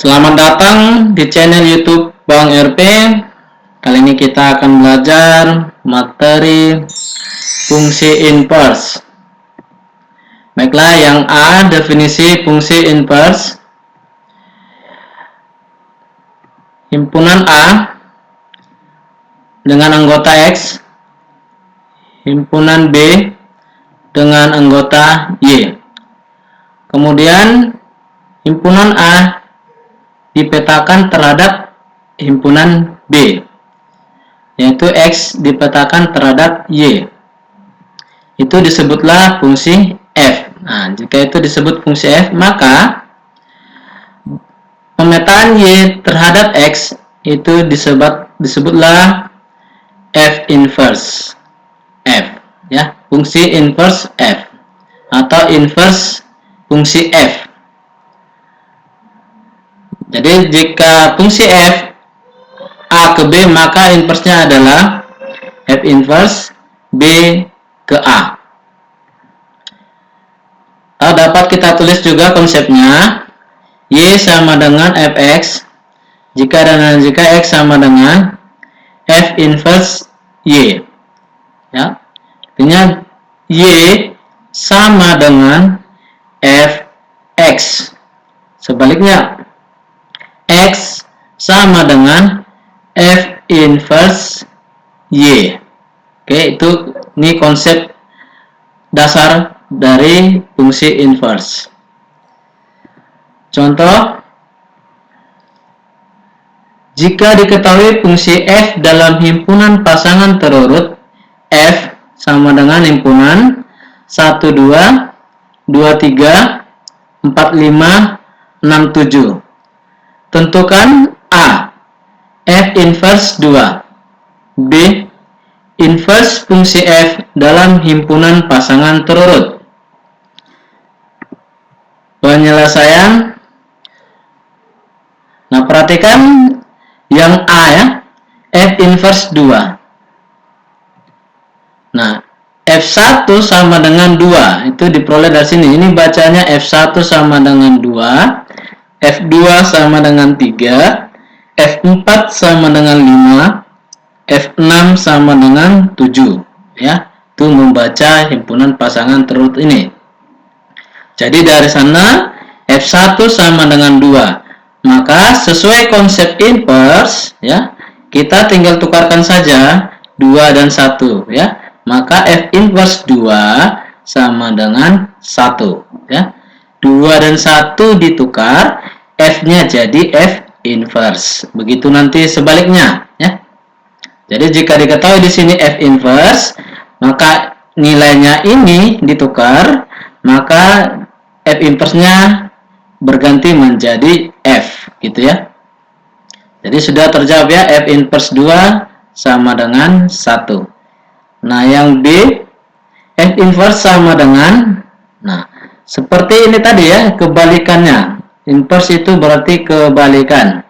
Selamat datang di channel YouTube Bang RP. Kali ini kita akan belajar materi fungsi inverse. Baiklah, yang A, definisi fungsi inverse. Himpunan A dengan anggota X, himpunan B dengan anggota Y. Kemudian himpunan A dipetakan terhadap himpunan B, yaitu X dipetakan terhadap Y. Itu disebutlah fungsi F. Nah, jika itu disebut fungsi F, maka pemetaan Y terhadap X itu disebutlah F inverse F, ya, fungsi inverse F atau inverse fungsi F. Jadi jika fungsi F A ke B, maka inversenya adalah F inverse B ke A. Atau dapat kita tulis juga konsepnya, Y sama dengan Fx jika X sama dengan F inverse Y, ya, artinya Y sama dengan Fx, sebaliknya X sama dengan F inverse Y. Oke, ini konsep dasar dari fungsi inverse. Contoh, jika diketahui fungsi F dalam himpunan pasangan terurut F sama dengan himpunan 1, 2, 2, 3, 4, 5, 6, 7. Tentukan A, F inverse 2, B, inverse fungsi F dalam himpunan pasangan terurut. Penyelesaian. Nah, perhatikan yang A, ya, F inverse 2. Nah, F1 sama dengan 2, itu diperoleh dari sini. Ini bacanya F1 sama dengan 2, F2 sama dengan 3, F4 sama dengan 5, F6 sama dengan 7, ya. Itu membaca himpunan pasangan terurut ini. Jadi dari sana F1 sama dengan 2. Maka sesuai konsep inverse, ya, kita tinggal tukarkan saja 2 dan 1, ya. Maka F inverse 2 sama dengan 1, ya. 2 dan 1 ditukar, F-nya jadi F inverse. Begitu nanti sebaliknya, ya. Jadi jika diketahui di sini F inverse, maka nilainya ini ditukar, maka F inverse-nya berganti menjadi F, gitu ya. Jadi sudah terjawab, ya, F inverse 2 sama dengan 1. Nah, yang B, F inverse sama dengan, nah, seperti ini tadi, ya, kebalikannya. Inverse itu berarti kebalikan.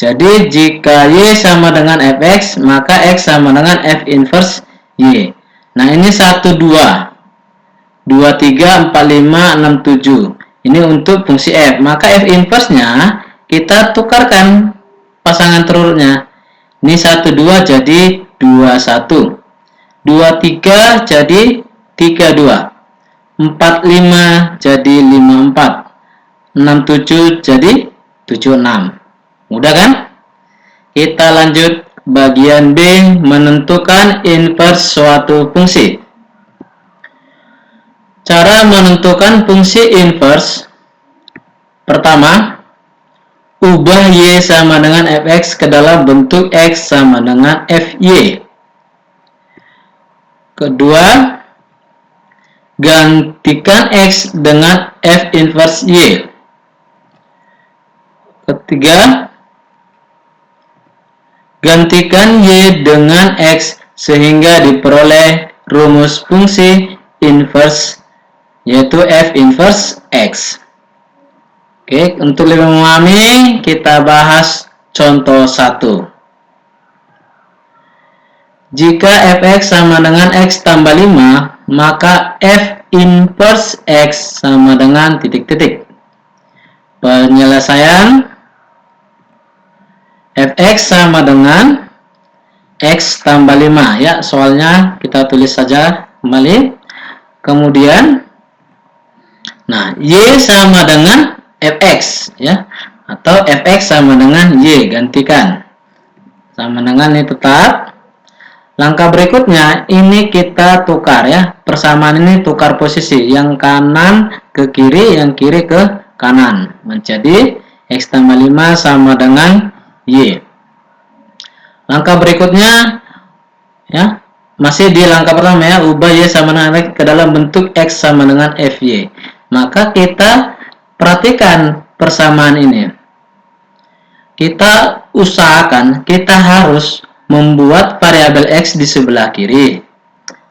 Jadi jika Y sama dengan Fx, maka X sama dengan F inverse Y. Nah, ini 1, 2, 2, 3, 4, 5, 6, 7. Ini untuk fungsi F. Maka F inverse-nya kita tukarkan pasangan terurutnya. Ini 1, 2 jadi 2, 1. 2, 3 jadi 3, 2. 4, 5 jadi 5, 4. 6, 7 jadi 7, 6. Mudah kan? Kita lanjut bagian B, menentukan inverse suatu fungsi. Cara menentukan fungsi inverse. Pertama, ubah Y sama dengan Fx ke dalam bentuk X sama dengan Fy. Kedua, gantikan X dengan F inverse Y. Ketiga, gantikan Y dengan X sehingga diperoleh rumus fungsi inverse, yaitu F inverse X. Oke, untuk lebih memahami, kita bahas contoh 1. Jika Fx sama dengan X tambah 5, maka F inverse X sama dengan titik-titik. Penyelesaian. fx sama dengan x tambah 5 ya, soalnya kita tulis saja kembali. Kemudian nah, y sama dengan fx ya, atau fx sama dengan y, gantikan sama dengan ini tetap. Langkah berikutnya ini kita tukar ya, persamaan ini tukar posisi, yang kanan ke kiri, yang kiri ke kanan, menjadi x tambah 5 sama dengan y. Langkah berikutnya ya, masih di langkah pertama ya, ubah y sama dengan x ke dalam bentuk x sama dengan fy. Maka kita perhatikan persamaan ini. Kita usahakan, kita harus membuat variabel x di sebelah kiri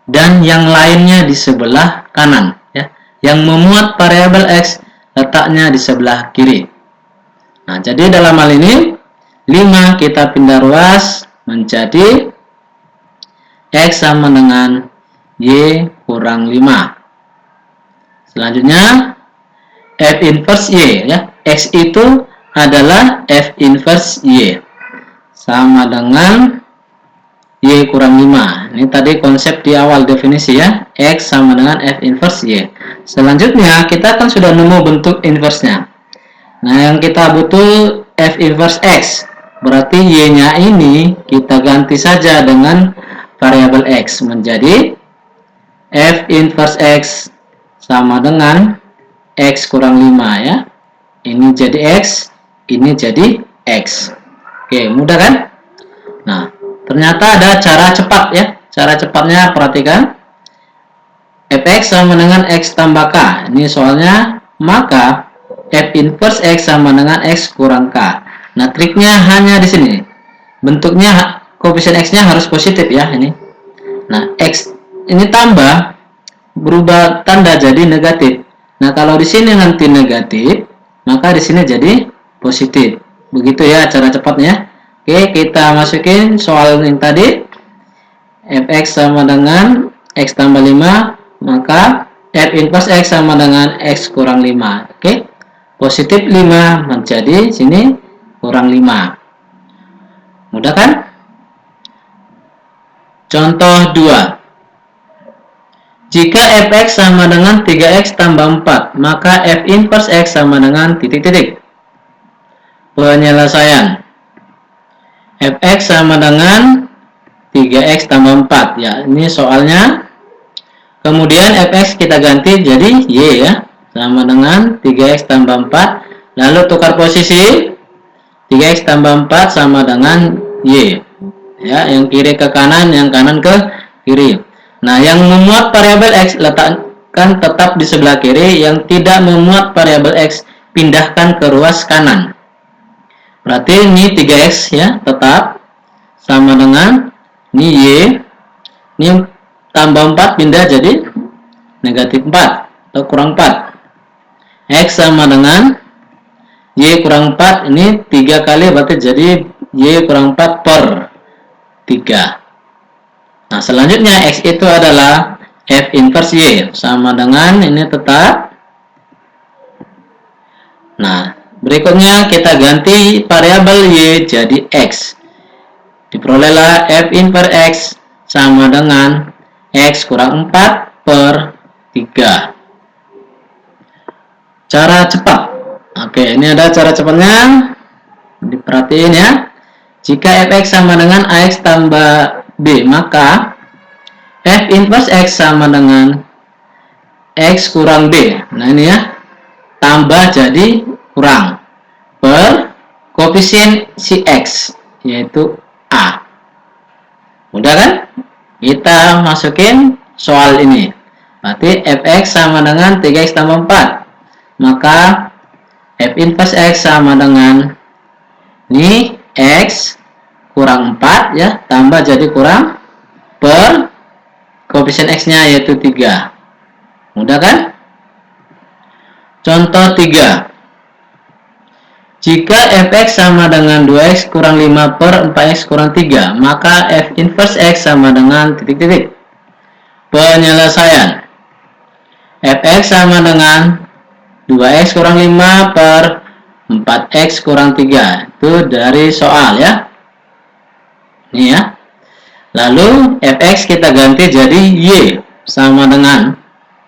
dan yang lainnya di sebelah kanan ya. Yang memuat variabel x letaknya di sebelah kiri. Nah, jadi dalam hal ini 5 kita pindah ruas menjadi x sama dengan y kurang 5. Selanjutnya f inverse y ya. X itu adalah f inverse y sama dengan y kurang 5. Ini tadi konsep di awal definisi ya, x sama dengan f inverse y. Selanjutnya kita kan sudah nemu bentuk inverse-nya. Nah, yang kita butuh f inverse x. Berarti y-nya ini kita ganti saja dengan variabel x menjadi f inverse x sama dengan x kurang 5 ya. Ini jadi x, ini jadi x. Oke, mudah kan? Nah, ternyata ada cara cepat ya. Cara cepatnya perhatikan. Fx sama dengan x tambah k. Ini soalnya, maka f inverse x sama dengan x kurang k. Nah, triknya hanya di sini. Bentuknya koefisien x-nya harus positif ya ini. Nah, x ini tambah berubah tanda jadi negatif. Nah, kalau di sini nanti negatif, maka di sini jadi positif. Begitu ya cara cepatnya. Oke, kita masukin soal yang tadi. Fx sama dengan x tambah 5, maka f inverse x sama dengan x kurang 5. Oke. Positif 5 menjadi sini kurang 5. Mudah kan? Contoh 2. Jika fx sama dengan 3x tambah 4, maka f inverse x sama dengan titik-titik. Penyelesaian. Fx sama dengan 3x tambah 4 ya, ini soalnya. Kemudian fx kita ganti jadi y ya, sama dengan 3x tambah 4. Lalu tukar posisi, 3x tambah 4 sama dengan y ya, yang kiri ke kanan, yang kanan ke kiri. Nah, yang memuat variabel x letakkan tetap di sebelah kiri, yang tidak memuat variabel x pindahkan ke ruas kanan. Berarti ini 3x ya, tetap sama dengan ini y, ini tambah 4 pindah jadi negatif 4 atau kurang 4. X sama dengan y kurang 4, ini 3 kali berarti jadi y kurang 4 per 3. Nah, selanjutnya x itu adalah f inverse y sama dengan ini tetap. Nah, berikutnya kita ganti variabel y jadi x. Diperolehlah f inverse x sama dengan x kurang 4 per 3. Cara cepat. Oke, ini ada cara cepatnya. Diperhatiin ya. Jika fx sama dengan ax tambah b, maka f inverse x sama dengan x kurang b. Nah, ini ya. Tambah jadi kurang per koefisien si x, yaitu a. Mudah kan? Kita masukin soal ini. Berarti fx sama dengan 3x tambah 4. Maka f inverse x sama dengan ini x kurang 4 ya, tambah jadi kurang per koefisien x-nya yaitu 3. Mudah kan? Contoh 3. Jika fx sama dengan 2x kurang 5 per 4x kurang 3, maka f inverse x sama dengan titik-titik. Penyelesaian. Fx sama dengan 2x kurang 5 per 4x kurang 3. Itu dari soal ya. Ini ya. Lalu fx kita ganti jadi y sama dengan,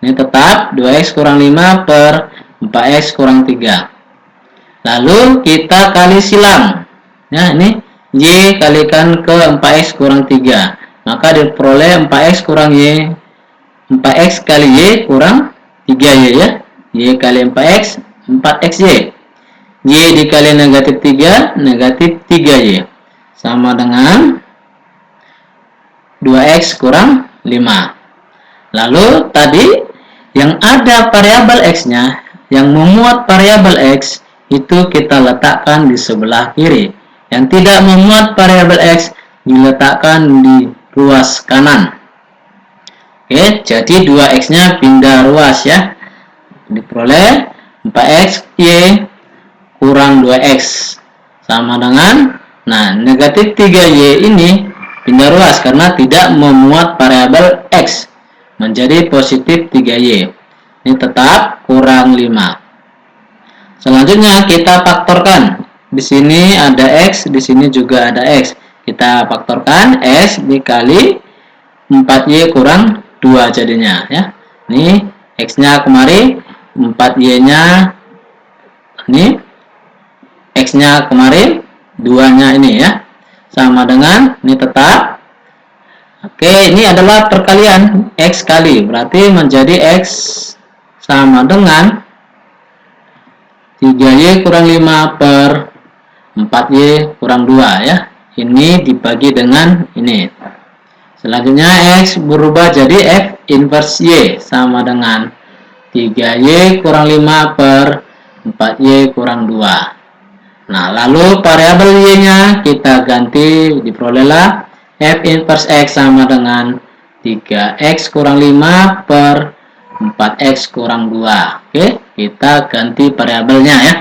ini tetap 2x kurang 5 per 4x kurang 3. Lalu kita kali silang. Ya, ini y kalikan ke 4x kurang 3. Maka diperoleh 4x kurang y. 4x kali y kurang 3y ya. Y kali 4x, 4xy. Y dikali negatif 3, negatif 3y. Sama dengan 2x kurang 5. Lalu tadi yang ada variabel x-nya, yang memuat variabel x, itu kita letakkan di sebelah kiri. Yang tidak memuat variabel x diletakkan di ruas kanan. Oke, jadi 2x-nya pindah ruas ya. Diperoleh 4x y kurang 2x sama dengan, nah negatif 3y ini pindah ruas karena tidak memuat variabel x, menjadi positif 3y. Ini tetap kurang 5. Selanjutnya kita faktorkan. Di sini ada x, di sini juga ada x. Kita faktorkan x dikali 4y kurang 2 jadinya ya. Ini x-nya kemari, 4y-nya ini, x-nya kemari, 2-nya ini ya. Sama dengan, ini tetap. Oke, ini adalah perkalian x kali, berarti menjadi x sama dengan 3y kurang 5 per 4y kurang 2 ya. Ini dibagi dengan ini. Selanjutnya x berubah jadi f inverse y sama dengan 3y kurang 5 per 4y kurang 2. Nah, lalu variabel y-nya kita ganti, diperolehlah f inverse x sama dengan 3x kurang 5 per 4x kurang 2. Oke, kita ganti variabelnya ya.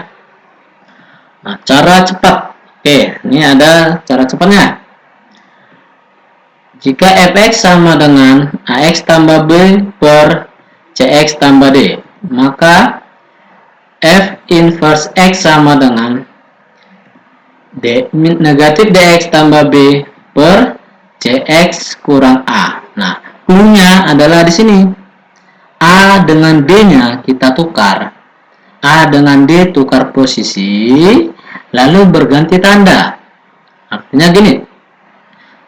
Nah, cara cepat. Oke, ini ada cara cepatnya. Jika fx sama dengan ax tambah b per cx tambah d, maka f inverse x sama dengan negatif dx tambah b per cx kurang a. Nah, cluenya adalah di sini. A dengan d-nya kita tukar. A dengan d tukar posisi, lalu berganti tanda. Artinya gini.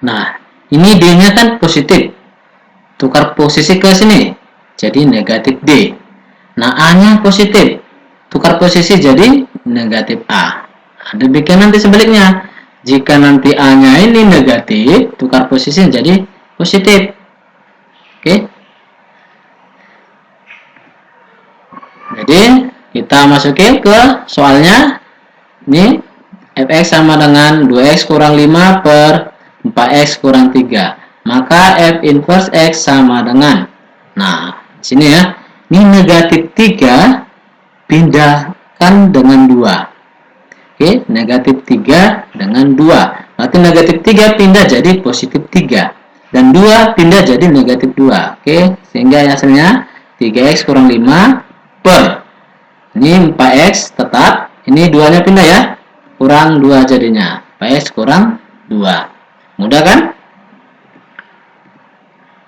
Nah, ini d-nya kan positif. Tukar posisi ke sini. Jadi negatif d. Nah, a-nya positif. Tukar posisi jadi negatif a. Demikian nanti sebaliknya. Jika nanti a-nya ini negatif, tukar posisi jadi positif. Oke. Jadi kita masukin ke soalnya. Ini fx sama dengan 2x kurang 5 per 4x kurang 3. Maka f inverse x sama dengan, nah sini ya, ini negatif 3 pindahkan dengan 2. Oke, negatif 3 dengan 2. Berarti negatif 3 pindah jadi positif 3. Dan 2 pindah jadi negatif 2. Oke, sehingga hasilnya 3x kurang 5 per, ini 4x tetap, ini 2-nya pindah ya, kurang 2 jadinya, 4x kurang 2. Mudah kan?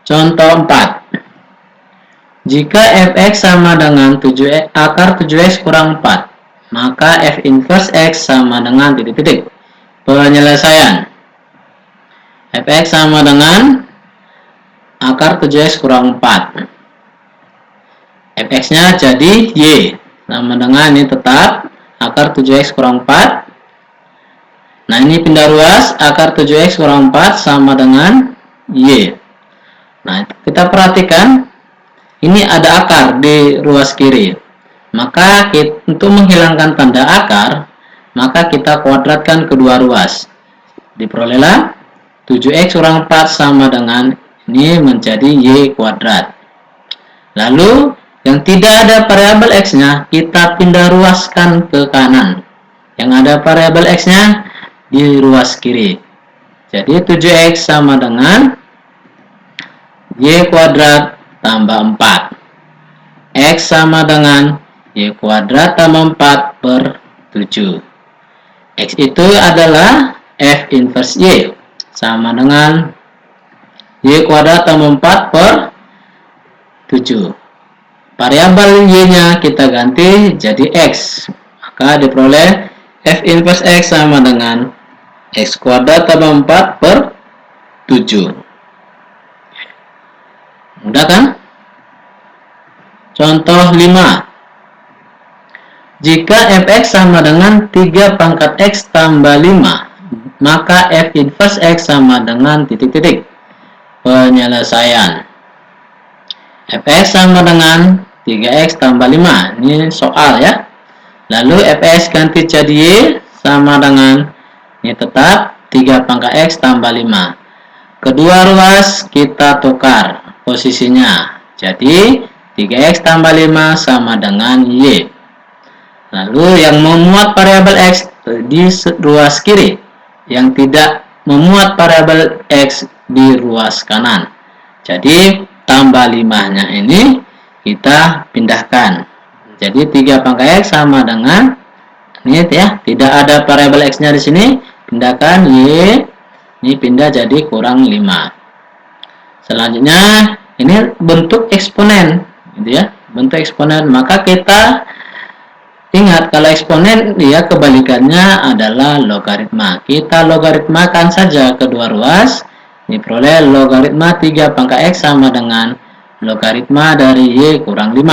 Contoh 4. Jika fx sama dengan 7x, akar 7x kurang 4, maka f inverse x sama dengan titik-titik. Penyelesaian. Fx sama dengan akar 7x kurang 4. Fx-nya jadi y. Sama dengan ini tetap akar 7x kurang 4. Nah, ini pindah ruas, akar 7x kurang 4 sama dengan y. Nah, kita perhatikan, ini ada akar di ruas kiri. Maka untuk menghilangkan tanda akar, maka kita kuadratkan kedua ruas. Diperolehlah 7x kurang 4 sama dengan ini menjadi y kuadrat. Lalu yang tidak ada variabel x-nya kita pindah ruaskan ke kanan. Yang ada variabel x-nya di ruas kiri. Jadi 7x sama dengan y kuadrat tambah 4. X sama dengan y kuadrat tambah 4 per 7. X itu adalah F inverse Y, sama dengan Y kuadrat tambah 4 per 7. Variabel Y-nya kita ganti jadi X, maka diperoleh F inverse X sama dengan X kuadrat tambah 4 per 7. Mudah kan? Contoh 5. Jika fx sama dengan 3 pangkat x tambah 5, maka f inverse x sama dengan titik-titik. Penyelesaian. Fx sama dengan 3x tambah 5. Ini soal ya. Lalu fx ganti jadi y sama dengan, ini tetap 3 pangkat x tambah 5. Kedua ruas kita tukar posisinya. Jadi 3x tambah 5 sama dengan y. Lalu yang memuat variabel x di ruas kiri, yang tidak memuat variabel x di ruas kanan. Jadi tambah 5-nya ini kita pindahkan. Jadi 3 pangkat x sama dengan ini ya, tidak ada variabel x-nya di sini, pindahkan y, ini pindah jadi kurang 5. Selanjutnya ini bentuk eksponen, gitu ya, bentuk eksponen. Maka kita ingat kalau eksponen dia kebalikannya adalah logaritma. Kita logaritmakan saja kedua ruas. Diperoleh logaritma 3 pangkat x sama dengan logaritma dari y kurang 5.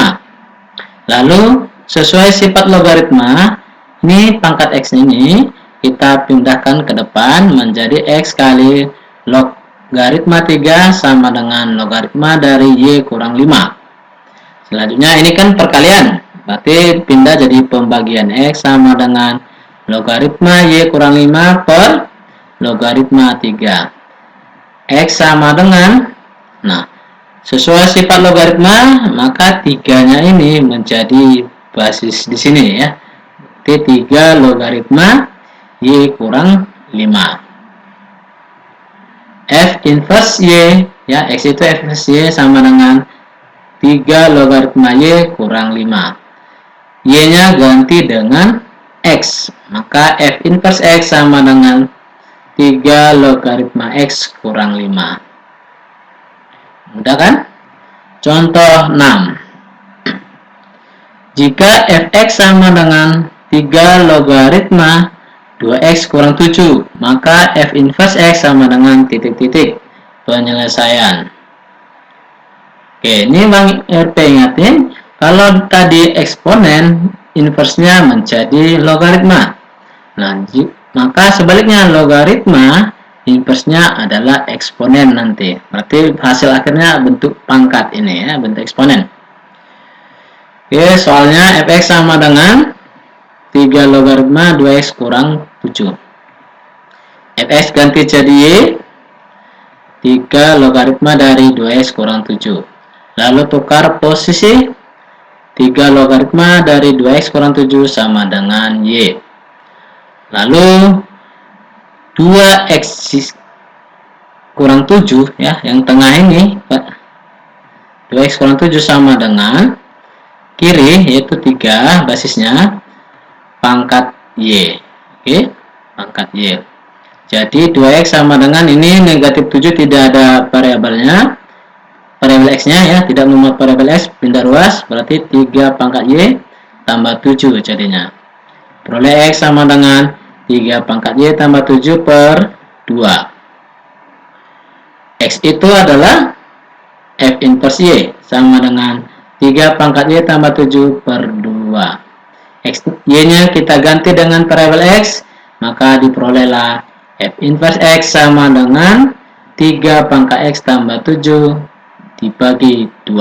Lalu sesuai sifat logaritma, ini pangkat x ini kita pindahkan ke depan menjadi x kali logaritma 3 sama dengan logaritma dari y kurang 5. Selanjutnya ini kan perkalian, berarti pindah jadi pembagian x sama dengan logaritma y kurang 5 per logaritma 3. X sama dengan, nah sesuai sifat logaritma, maka 3-nya ini menjadi basis di sini ya. Berarti 3 logaritma y kurang 5. F inverse y, ya, x itu f inverse y sama dengan 3 logaritma y kurang 5. Y-nya ganti dengan x, maka f inverse x sama dengan 3 logaritma x kurang 5. Mudah kan? Contoh 6. Jika fx sama dengan 3 logaritma 2x kurang 7, maka f inverse x sama dengan titik-titik. Penyelesaian. Oke, ini Bang RP ingatin, kalau tadi eksponen, inversenya menjadi logaritma. Nah, maka sebaliknya logaritma, inversenya adalah eksponen nanti. Berarti hasil akhirnya bentuk pangkat ini ya, bentuk eksponen. Oke, soalnya fx sama dengan 3 logaritma 2x kurang 7. Fx ganti jadi y, 3 logaritma dari 2x kurang 7. Lalu tukar posisi, 3 logaritma dari 2x kurang 7 sama dengan y. Lalu 2x kurang 7 ya, yang tengah ini 2x kurang 7 sama dengan kiri yaitu 3 basisnya pangkat y. Oke, pangkat y. Jadi 2x sama dengan ini negatif 7, tidak ada variabelnya, variabel x nya ya, tidak memuat variabel x, pindah ruas, berarti 3 pangkat y tambah 7 jadinya. Peroleh x sama dengan 3 pangkat y tambah 7 per 2. X itu adalah f inverse y sama dengan 3 pangkat y tambah 7 per 2. X, y-nya kita ganti dengan variabel x, maka diperolehlah f inverse x sama dengan 3 pangkat x tambah 7 dibagi 2.